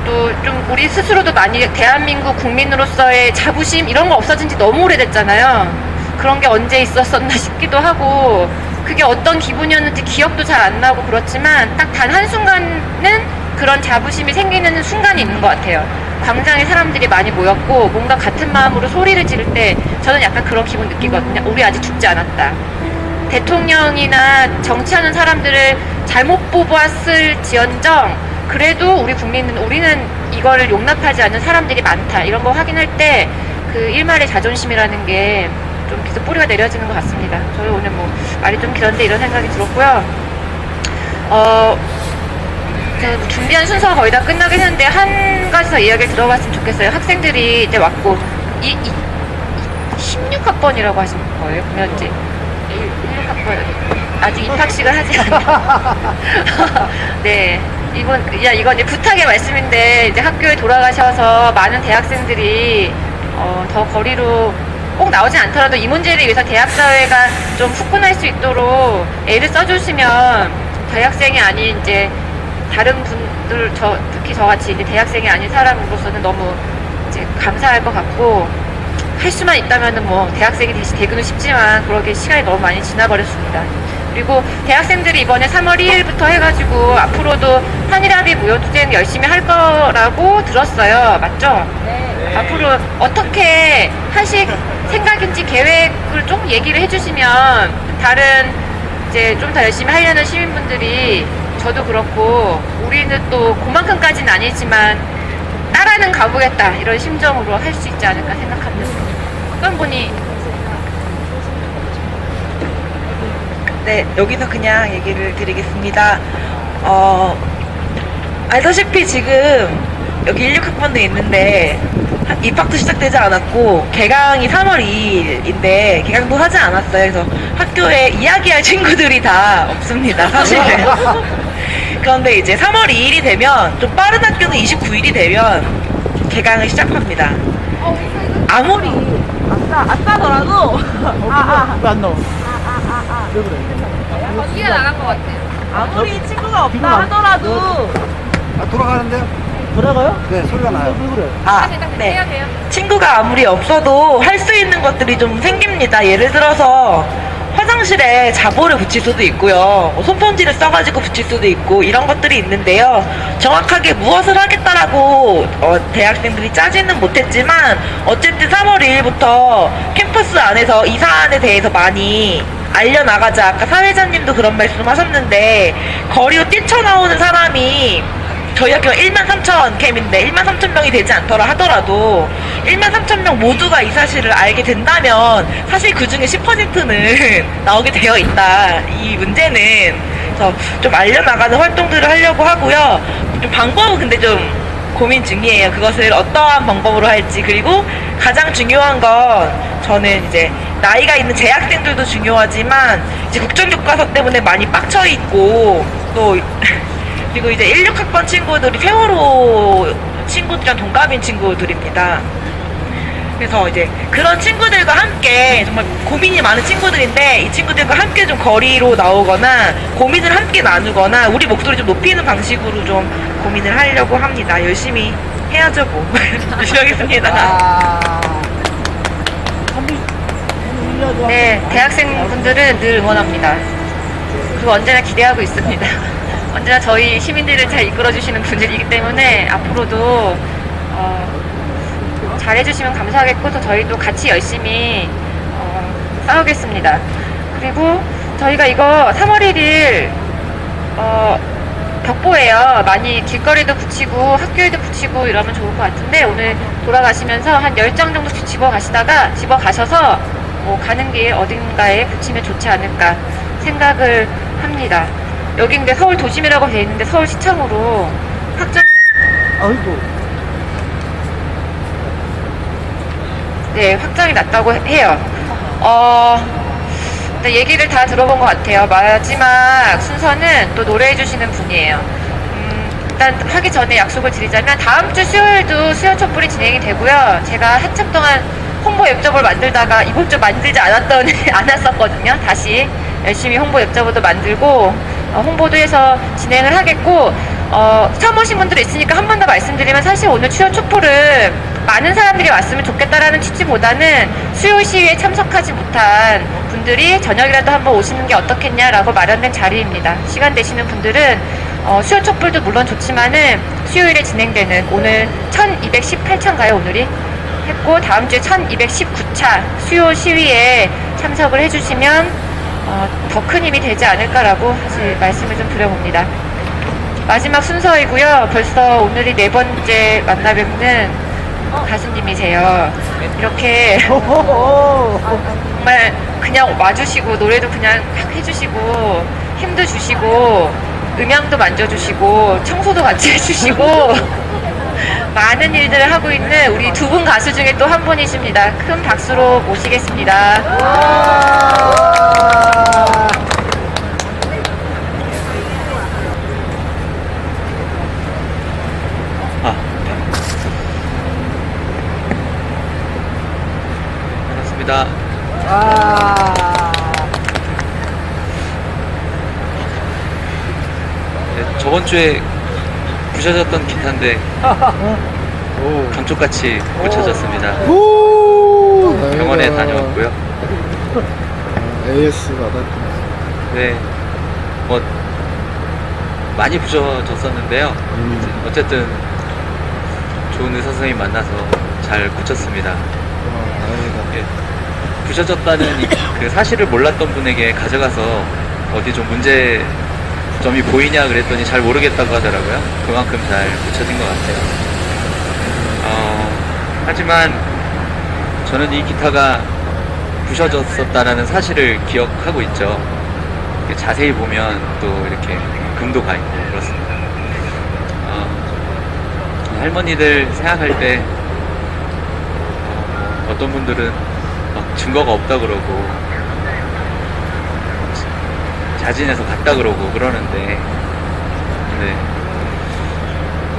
또 좀 우리 스스로도 많이 대한민국 국민으로서의 자부심 이런 거 없어진 지 너무 오래됐잖아요. 그런 게 언제 있었었나 싶기도 하고, 그게 어떤 기분이었는지 기억도 잘 안 나고 그렇지만 딱 단 한순간은 그런 자부심이 생기는 순간이 있는 것 같아요. 광장에 사람들이 많이 모였고 뭔가 같은 마음으로 소리를 지를 때 저는 약간 그런 기분 느끼거든요. 우리 아직 죽지 않았다. 대통령이나 정치하는 사람들을 잘못 뽑았을지언정 그래도 우리 국민은, 우리는 이거를 용납하지 않는 사람들이 많다. 이런 거 확인할 때 그 일말의 자존심이라는 게 좀 계속 뿌리가 내려지는 것 같습니다. 저희 오늘 뭐 말이 좀 길었는데 이런 생각이 들었고요. 제가 준비한 순서가 거의 다 끝나긴 했는데 한 가지 더 이야기를 들어봤으면 좋겠어요. 학생들이 이제 왔고 16학번이라고 하신 거예요? 그러면 이제 16학번 아직 입학식을 하지 않아요. 네. 이건 이제 부탁의 말씀인데, 이제 학교에 돌아가셔서 많은 대학생들이 더 거리로 꼭 나오지 않더라도 이 문제를 위해서 대학사회가 좀 후끈할 수 있도록 애를 써주시면 대학생이 아닌 이제 다른 분들, 특히 저같이 이제 대학생이 아닌 사람으로서는 너무 이제 감사할 것 같고, 할 수만 있다면은 뭐 대학생이 되기는 쉽지만 그러게 시간이 너무 많이 지나버렸습니다. 그리고 대학생들이 이번에 3월 2일부터 해가지고 앞으로도 한일합의 무효투쟁 열심히 할 거라고 들었어요. 맞죠? 네. 앞으로 어떻게 하실 생각인지 계획을 좀 얘기를 해주시면 다른 이제 좀 더 열심히 하려는 시민분들이, 저도 그렇고 우리는 또 그만큼까지는 아니지만 따라는 가보겠다 이런 심정으로 할 수 있지 않을까 생각합니다. 어떤 분이? 네, 여기서 그냥 얘기를 드리겠습니다. 알다시피 지금 여기 16학번도 있는데 입학도 시작되지 않았고 개강이 3월 2일인데 개강도 하지 않았어요. 그래서 학교에 이야기할 친구들이 다 없습니다, 사실은. 그런데 이제 3월 2일이 되면, 좀 빠른 학교는 29일이 되면 개강을 시작합니다. 아무리 아싸더라도 왜안 나와? 거기에 나간 것 같아요. 아무리 친구가 없다 하더라도 돌아가는데요? 돌아가요? 네, 소리가 나요. 왜 그래? 네. 해야 돼요. 친구가 아무리 없어도 할 수 있는 것들이 좀 생깁니다. 예를 들어서 화장실에 자보를 붙일 수도 있고요. 손편지를 써가지고 붙일 수도 있고, 이런 것들이 있는데요. 정확하게 무엇을 하겠다라고 대학생들이 짜지는 못했지만 어쨌든 3월 2일부터 캠퍼스 안에서 이 사안에 대해서 많이 알려나가자. 아까 사회자님도 그런 말씀 하셨는데, 거리로 뛰쳐나오는 사람이 저희 학교가 13,000 캠인데 13,000명이 되지 않더라 하더라도 13,000명 모두가 이 사실을 알게 된다면 사실 그 중에 10%는 나오게 되어 있다. 이 문제는. 그래서 좀 알려나가는 활동들을 하려고 하고요. 좀 방법은 근데 좀 고민 중이에요. 그것을 어떠한 방법으로 할지. 그리고 가장 중요한 건, 저는 이제 나이가 있는 재학생들도 중요하지만 이제 국정교과서 때문에 많이 빡쳐 있고, 또 그리고 이제 16학번 친구들이 세월호 친구들이랑 동갑인 친구들입니다. 그래서 이제 그런 친구들과 함께, 정말 고민이 많은 친구들인데 이 친구들과 함께 좀 거리로 나오거나 고민을 함께 나누거나 우리 목소리 좀 높이는 방식으로 좀 고민을 하려고 합니다. 열심히 해야죠 뭐. 열심히 하겠습니다. 네, 대학생분들은 늘 응원합니다. 그리고 언제나 기대하고 있습니다. 언제나 저희 시민들을 잘 이끌어주시는 분들이기 때문에 앞으로도 잘해주시면 감사하겠고, 또 저희도 같이 열심히 싸우겠습니다. 그리고 저희가 이거 3월 1일 벽보예요. 많이 길거리도 붙이고 학교에도 붙이고 이러면 좋을 것 같은데, 오늘 돌아가시면서 한 10장 정도씩 집어가셔서 뭐 가는 길 어딘가에 붙이면 좋지 않을까 생각을 합니다. 여기 근데 서울 도심이라고 돼 있는데 서울시청으로 확정이 났다고 해요. 일단 얘기를 다 들어본 것 같아요. 마지막 순서는 또 노래해 주시는 분이에요. 일단 하기 전에 약속을 드리자면 다음 주 수요일도 수요 촛불이 진행이 되고요. 제가 한참 동안 홍보 웹저버를 만들다가 이번 주 만들지 않았거든요. 다시 열심히 홍보 웹저버도 만들고 홍보도 해서 진행을 하겠고, 처음 오신 분들이 있으니까 한 번 더 말씀드리면, 사실 오늘 수요 촛불은 많은 사람들이 왔으면 좋겠다라는 취지보다는 수요 시위에 참석하지 못한 분들이 저녁이라도 한번 오시는 게 어떻겠냐라고 마련된 자리입니다. 시간 되시는 분들은 수요 촛불도 물론 좋지만은 수요일에 진행되는, 오늘 1218차인가요 오늘이? 했고 다음 주에 1219차 수요 시위에 참석을 해주시면 더 큰 힘이 되지 않을까라고 사실 말씀을 좀 드려봅니다. 마지막 순서이고요. 벌써 오늘이 4번째 만나 뵙는 가수님이세요. 이렇게 정말 그냥 와주시고 노래도 그냥 탁 해주시고 힘도 주시고 음향도 만져주시고 청소도 같이 해주시고 많은 일들을 하고 있는 우리 두 분 가수 중에 또 한 분이십니다. 큰 박수로 모시겠습니다. 반갑습니다. 네, 저번 주에 부셔졌던 기타인데 감쪽같이 고쳐졌습니다. 병원에 다녀왔고요. AS 받았구나. 네, 뭐 많이 부셔졌었는데요. 어쨌든 좋은 의사 선생님 만나서 잘 고쳤습니다. 예, 부셔졌다는 그 사실을 몰랐던 분에게 가져가서 어디 좀 문제점이 보이냐 그랬더니 잘 모르겠다고 하더라고요. 그만큼 잘 고쳐진 것 같아요. 하지만 저는 이 기타가 부셔졌었다라는 사실을 기억하고 있죠. 자세히 보면 또 이렇게 금도 가 있고 그렇습니다. 할머니들 생각할 때 어떤 분들은 증거가 없다 그러고 자진해서 갔다 그러고 그러는데,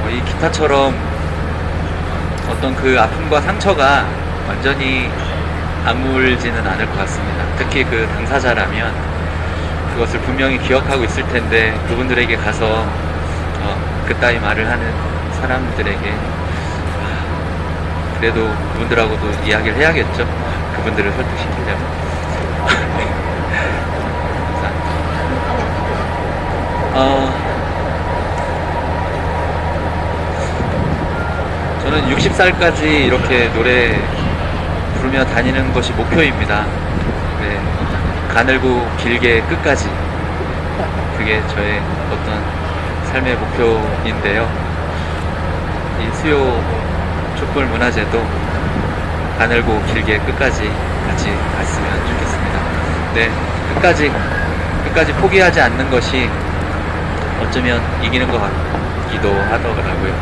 이 기타처럼 어떤 그 아픔과 상처가 완전히 아물지는 않을 것 같습니다. 특히 그 당사자라면 그것을 분명히 기억하고 있을 텐데, 그분들에게 가서 그따위 말을 하는 사람들에게 그래도 그분들하고도 이야기를 해야겠죠. 그분들을 설득시키려면. 저는 60살까지 이렇게 노래 부르며 다니는 것이 목표입니다. 네, 가늘고 길게 끝까지. 그게 저의 어떤 삶의 목표인데요. 이 수요 촛불 문화제도 가늘고 길게 끝까지 같이 갔으면 좋겠습니다. 네, 끝까지 포기하지 않는 것이 어쩌면 이기는 것 같기도 하더라고요.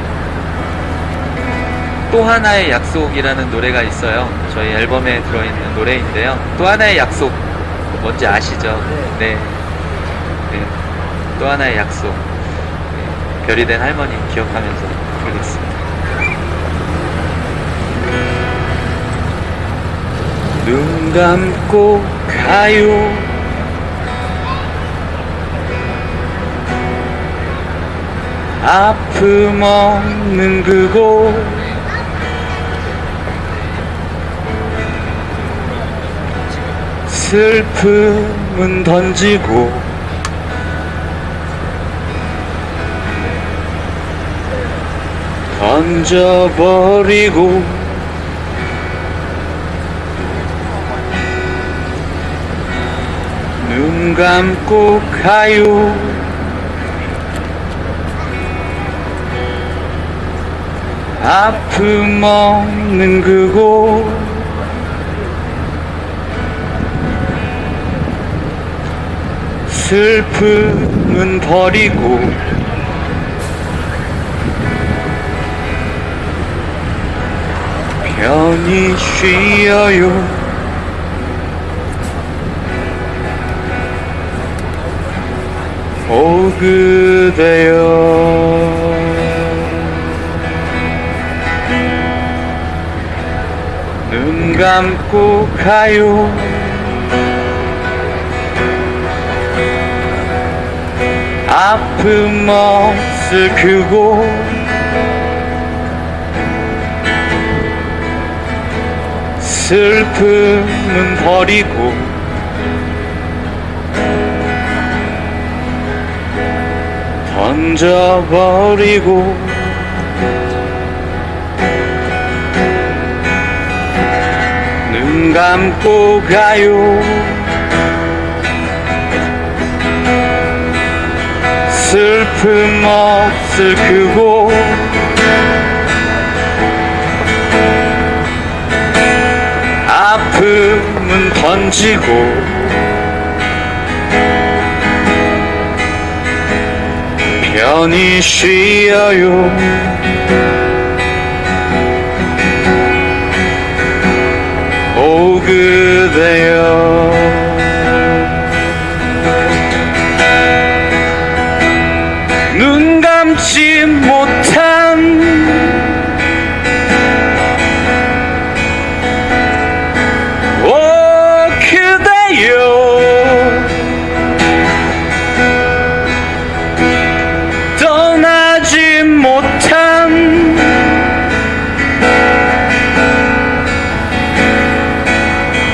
또 하나의 약속이라는 노래가 있어요. 저희 앨범에 들어있는 노래인데요. 또 하나의 약속, 뭔지 아시죠? 네. 또 하나의 약속. 네. 별이 된 할머니 기억하면서 부르겠습니다. 눈 감고 가요. 아픔 없는 그곳. 슬픔은 던지고 던져버리고 눈 감고 가요. 아픔 없는 그곳. 슬픔은 버리고 편히 쉬어요. 오 그대여. 눈 감고 가요. 아픔 없을 그곳 슬픔은 버리고 던져버리고 눈 감고 가요. 슬픔 없을 그곳 아픔은 던지고 편히 쉬어요. 오 그대여 눈 감지 못한 오 그대여 떠나지 못한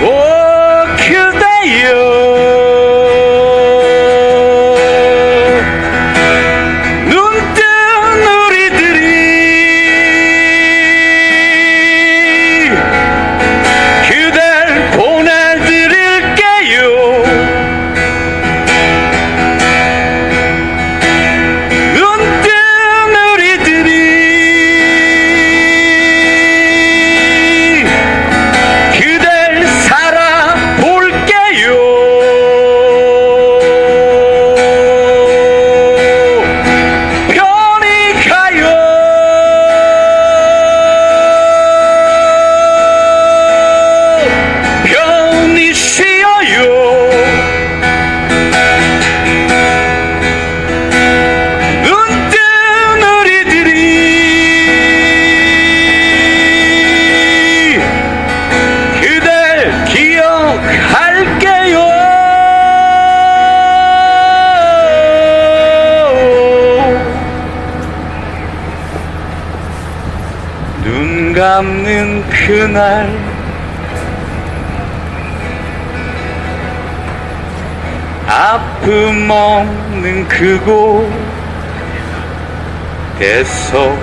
오 그대여 눈 감는 그날 아픔 없는 그곳에서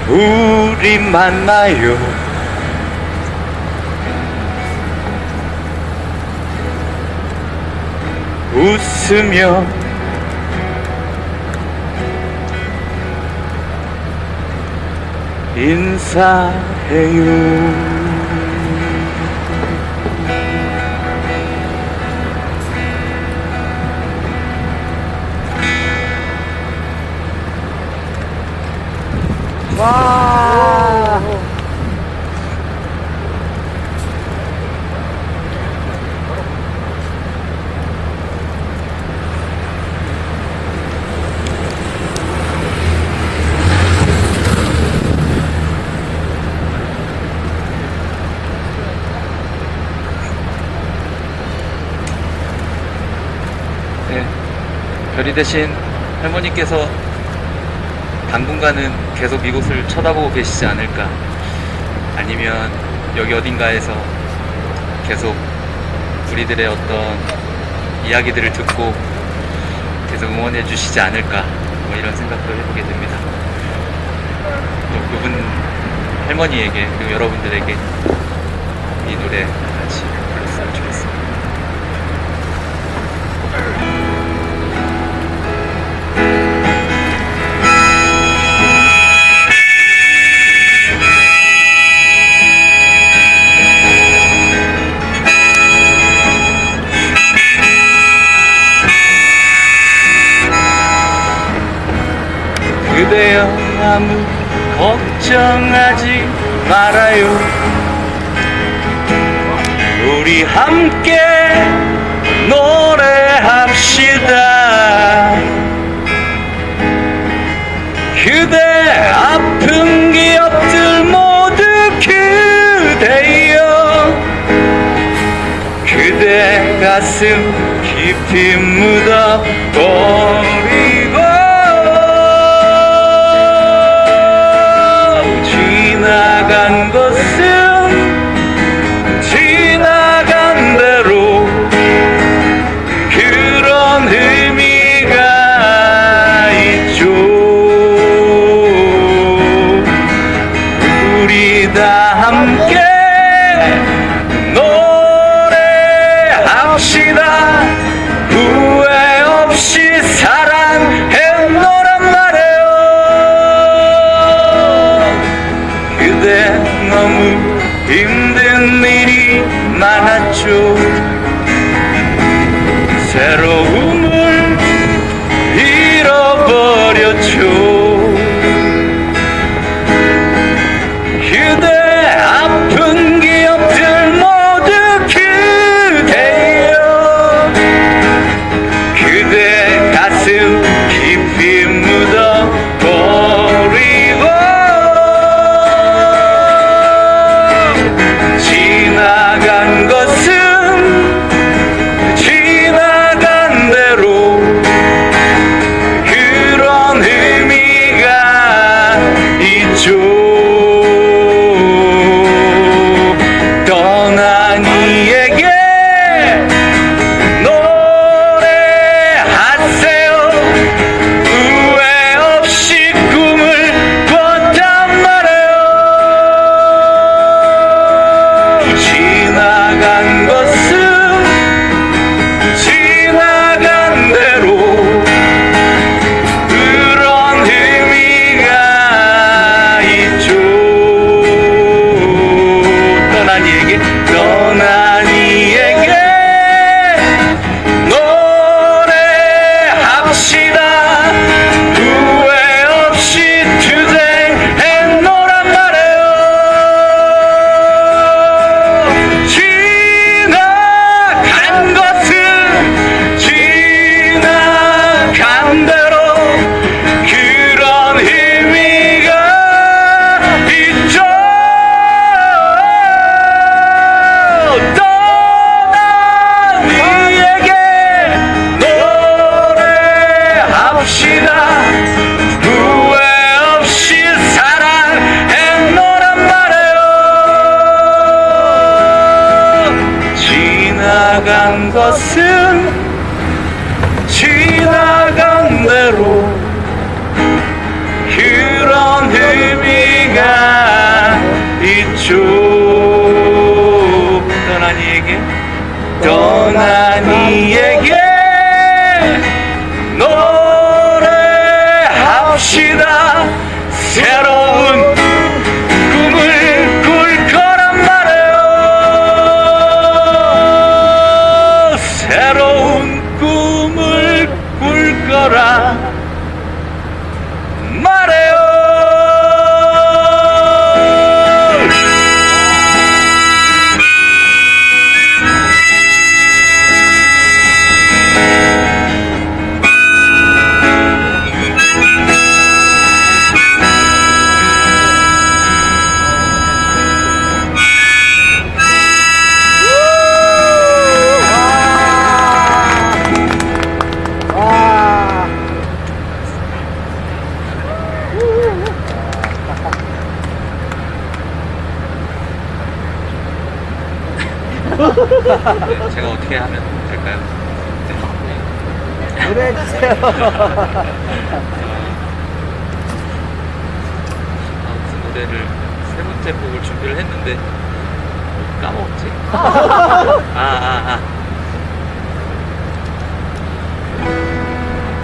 우리 만나요. 웃으며 인사해요. 와. 네, 별이 대신 할머니께서 당분간은 계속 이곳을 쳐다보고 계시지 않을까, 아니면 여기 어딘가에서 계속 우리들의 어떤 이야기들을 듣고 계속 응원해 주시지 않을까, 뭐 이런 생각도 해보게 됩니다. 또 그분 할머니에게, 그리고 여러분들에게 이 노래 같이 불렀으면 좋겠습니다. 그대여 아무 걱정하지 말아요. 우리 함께 노래합시다. 그대 아픈 기억들 모두 그대여 그대 가슴 깊이 묻어버리고 지나간 것은 지나간 대로 그런 의미가 있죠. 우리 다 함께 노래합시다. 후회 없이 사랑해노란 말이에요. 그대 너무 힘든 일이 많았죠. 새로움을 잃어버렸죠. 그대 아픈 기억들 모두 그대여. 그대 가슴 깊이 묻어버리고 지나간 것은 지나간 대로 그런 의미가 있죠. 떠난 이에게 노래하세요. 후회 없이 꿈을 꿨단 말이에요. 지나간 것은 지나간 대로 그런 의미가 있죠. 떠난 이에게 노래합시다. 후회 없이 투쟁해노란 말이에요. 지나간 것은 지나간 대로 그런 의미가 있죠. 떠난 이에게 노래합시다. 후회 없이 사랑해노란 말이에요. 지나간 것은 지나간 대로 그런 의미가 있죠. 떠난 이에게 노래합시다. 새로운 꿈을 꿀 거란 말이에요. 새로운 꿈을 꿀 거란 말이에요. 네, 제가 어떻게 하면 될까요? 노래해주세요. 무슨 노래를 세 번째 곡을 준비를 했는데 까먹었지?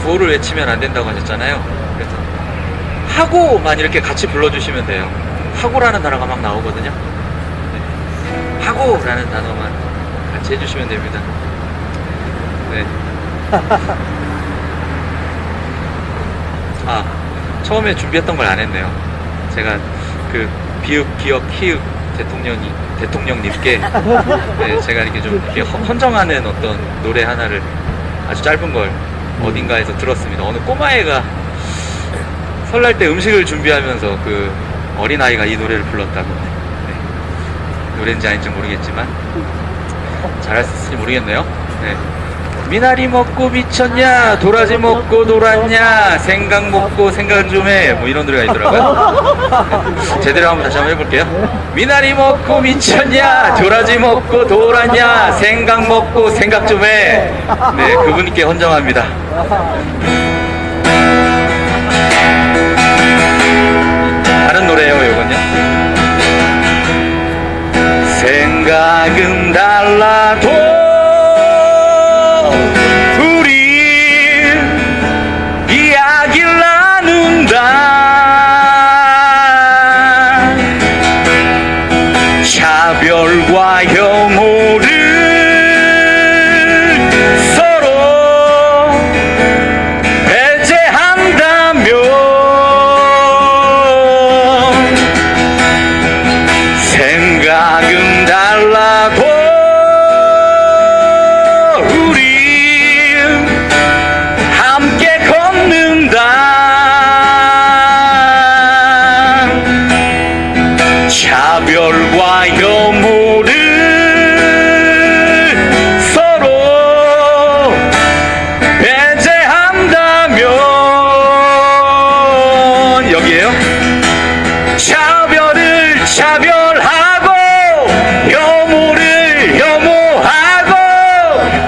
구호를 외치면 안 된다고 하셨잖아요. 그래서 하고만 이렇게 같이 불러주시면 돼요. 하고라는 단어가 막 나오거든요. 네. 하고라는 단어만 같이 해주시면 됩니다. 네. 처음에 준비했던 걸 안 했네요. 제가 그 비읍, 기역, 희읍 대통령님께 네, 제가 이렇게 좀 이렇게 헌정하는 어떤 노래 하나를 아주 짧은 걸 어딘가에서 들었습니다. 어느 꼬마애가 설날 때 음식을 준비하면서 그 어린아이가 이 노래를 불렀다고. 네. 노래인지 아닌지 모르겠지만 잘했을지 모르겠네요. 네. 미나리 먹고 미쳤냐, 도라지 먹고 돌았냐, 생각 먹고 생각 좀 해. 뭐 이런 노래가 있더라고요. 제대로 한번 다시 한번 해볼게요. 미나리 먹고 미쳤냐, 도라지 먹고 돌았냐, 생각 먹고 생각 좀 해. 네, 그분께 헌정합니다. 다른 노래예요, 이건요. 생각은 달라도 우리 이야기를 나눈다. 차별과 혐오를 서로 배제한다면 생각은 달라도 우리 함께 걷는다. 차별과 혐오를 서로 배제한다면 여기에요. 차별을 차별하고 혐오를 혐오하고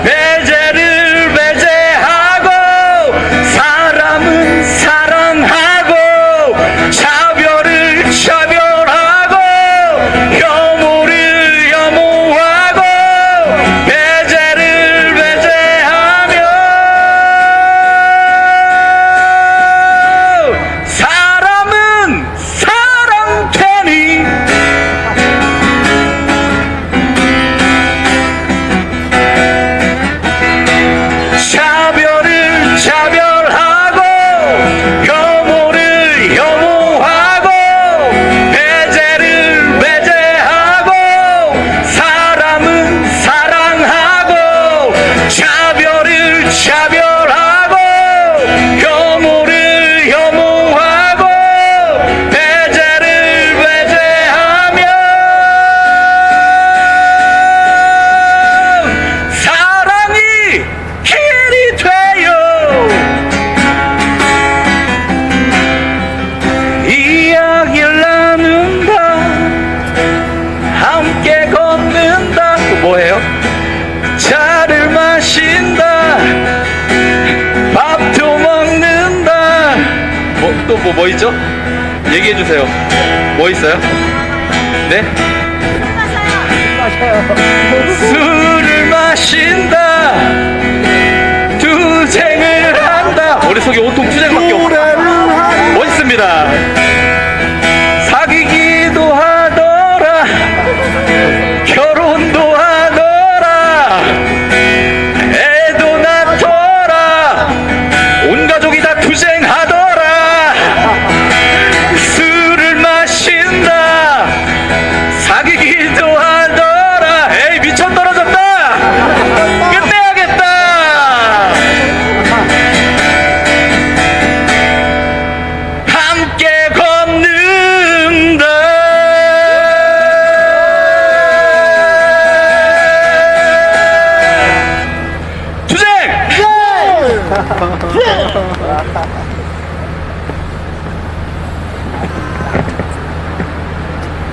배제를 배제하고 사람은 사랑하고 차별을 차별하고 혐오를 혐오하고 배제를 배제하며 사람은 사랑되니 차별을 차별하고 혐오를 혐오하고 배제를 배제하고 사람은 사랑하고 차별을 차별하고 혐오를 혐오하고 배제를 배제하며 사랑이 길이 되어 이야기를 나눈다. 함께 걷는다. 또 뭐예요? 차를 마신다. 밥도 먹는다. 또 뭐 있죠? 얘기해 주세요. 뭐 있어요? 네? 술을 마신다. 투쟁을 한다. 머릿속에 온통 투쟁밖에 없어. 멋있습니다. 사귀기도 하더라. 결혼도 하더라. 애도 낳더라. 온 가족이 다 투쟁하더라. 술을 마신다. 사귀기도 하더라. 에이 미쳐 떨어졌다. 끝내야겠다. 함께 걷는다. 투쟁!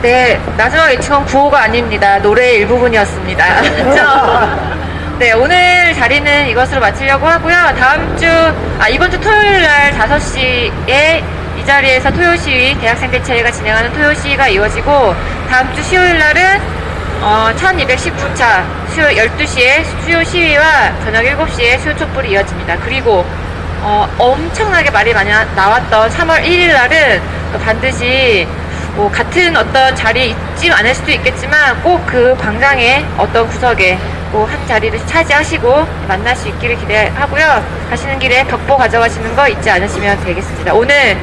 네, 마지막 외치건 구호가 아닙니다. 노래의 일부분이었습니다. 그렇죠? 네, 오늘 자리는 이것으로 마치려고 하고요. 이번 주 토요일 날 5시에 이 자리에서 토요 시위, 대학생 대체회가 진행하는 토요 시위가 이어지고, 다음 주 수요일 날은 1219차 수요 12시에 수요 시위와 저녁 7시에 수요 촛불이 이어집니다. 그리고 엄청나게 말이 많이 나왔던 3월 1일 날은 또 반드시 같은 어떤 자리에 있지 않을 수도 있겠지만 꼭 그 광장의 어떤 구석에 꼭 한 자리를 차지하시고 만날 수 있기를 기대하고요. 가시는 길에 덕보 가져가시는 거 잊지 않으시면 되겠습니다. 오늘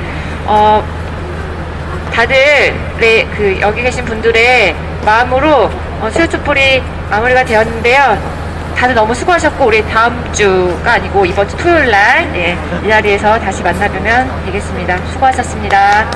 다들 여기 계신 분들의 마음으로 수요 촛불이 마무리가 되었는데요. 다들 너무 수고하셨고 우리 다음 주가 아니고 이번 주 토요일 날 이 자리에서 다시 만나뵈면 되겠습니다. 수고하셨습니다.